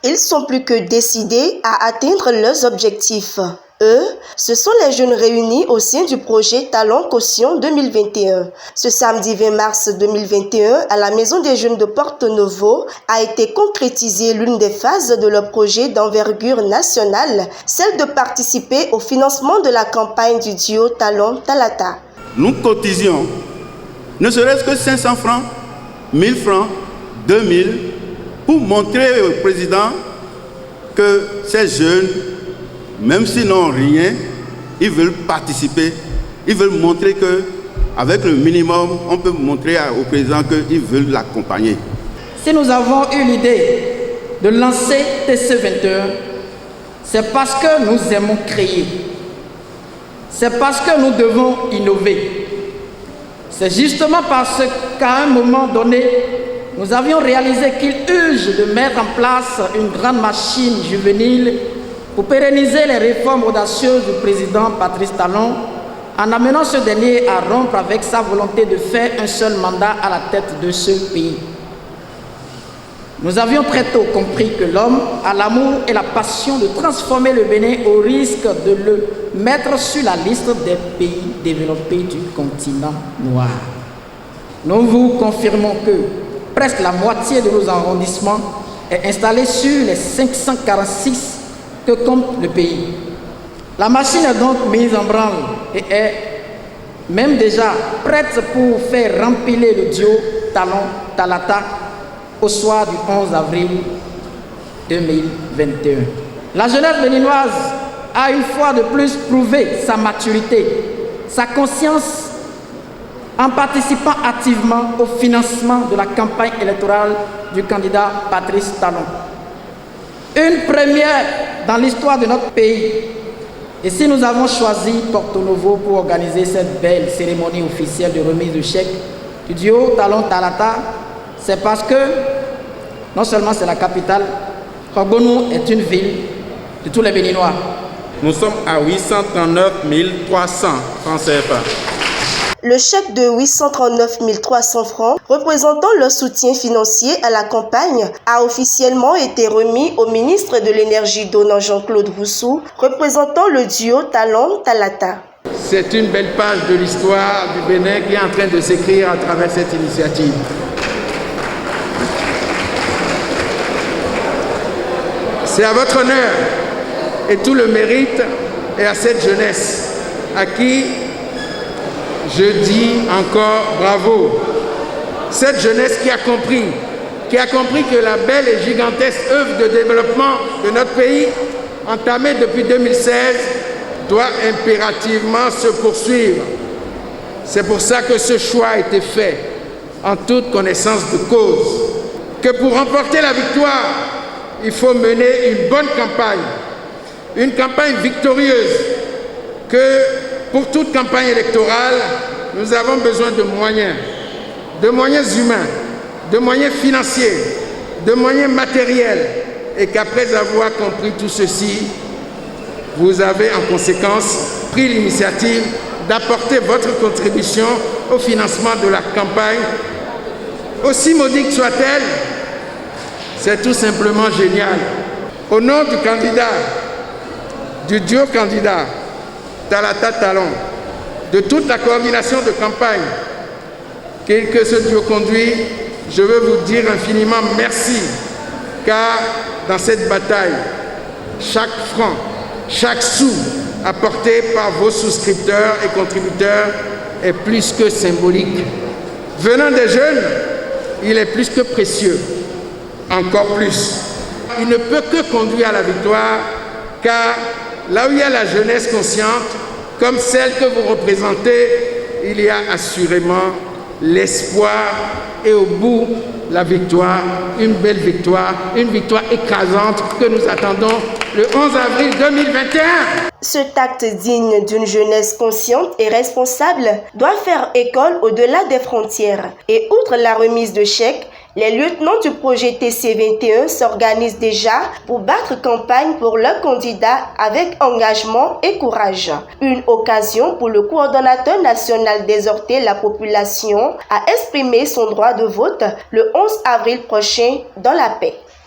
Ils sont plus que décidés à atteindre leurs objectifs. Eux, ce sont les jeunes réunis au sein du projet Talent Caution 2021. Ce samedi 20 mars 2021, à la Maison des Jeunes de Porto-Novo, a été concrétisée l'une des phases de leur projet d'envergure nationale, celle de participer au financement de la campagne du duo Talon Talata. Nous cotisions, ne serait-ce que 500 francs, 1000 francs, 2000, pour montrer au président que ces jeunes, même s'ils n'ont rien, ils veulent participer. Ils veulent montrer qu'avec le minimum, on peut montrer au président qu'ils veulent l'accompagner. Si nous avons eu l'idée de lancer TC21, c'est parce que nous aimons créer. C'est parce que nous devons innover. C'est justement parce qu'à un moment donné, nous avions réalisé qu'il urge de mettre en place une grande machine juvénile pour pérenniser les réformes audacieuses du président Patrice Talon, en amenant ce dernier à rompre avec sa volonté de faire un seul mandat à la tête de ce pays. Nous avions très tôt compris que l'homme a l'amour et la passion de transformer le Bénin au risque de le mettre sur la liste des pays développés du continent noir. Nous vous confirmons que presque la moitié de nos arrondissements est installée sur les 546 que compte le pays. La machine est donc mise en branle et est même déjà prête pour faire rempiler le duo Talon-Talata au soir du 11 avril 2021. La jeunesse béninoise a une fois de plus prouvé sa maturité, sa conscience en participant activement au financement de la campagne électorale du candidat Patrice Talon. Une première dans l'histoire de notre pays. Et si nous avons choisi Porto-Novo pour organiser cette belle cérémonie officielle de remise de chèque du duo Talon-Talata, c'est parce que non seulement c'est la capitale, Kogonou est une ville de tous les Béninois. Nous sommes à 839 300 francs CFA. Le chèque de 839 300 francs, représentant le soutien financier à la campagne, a officiellement été remis au ministre de l'Énergie donnant Jean-Claude Roussou, représentant le duo Talon-Talata. C'est une belle page de l'histoire du Bénin qui est en train de s'écrire à travers cette initiative. C'est à votre honneur et tout le mérite et à cette jeunesse à qui je dis encore bravo. Cette jeunesse qui a compris que la belle et gigantesque œuvre de développement de notre pays, entamée depuis 2016, doit impérativement se poursuivre. C'est pour ça que ce choix a été fait en toute connaissance de cause. Que pour remporter la victoire, il faut mener une bonne campagne, une campagne victorieuse, que pour toute campagne électorale, nous avons besoin de moyens humains, de moyens financiers, de moyens matériels, et qu'après avoir compris tout ceci, vous avez en conséquence pris l'initiative d'apporter votre contribution au financement de la campagne. Aussi modique soit-elle, c'est tout simplement génial. Au nom du candidat, du duo candidat, Talata Talon, de toute la coordination de campagne que ce duo conduit, je veux vous dire infiniment merci, car dans cette bataille, chaque franc, chaque sou apporté par vos souscripteurs et contributeurs est plus que symbolique. Venant des jeunes, il est plus que précieux, encore plus. Il ne peut que conduire à la victoire, car là où il y a la jeunesse consciente, comme celle que vous représentez, il y a assurément l'espoir et au bout, la victoire, une belle victoire, une victoire écrasante que nous attendons le 11 avril 2021. Cet acte digne d'une jeunesse consciente et responsable doit faire école au-delà des frontières. Et outre la remise de chèques, les lieutenants du projet TC21 s'organisent déjà pour battre campagne pour leur candidat avec engagement et courage. Une occasion pour le coordonnateur national d'exhorter la population à exprimer son droit de vote le 11 avril prochain dans la paix.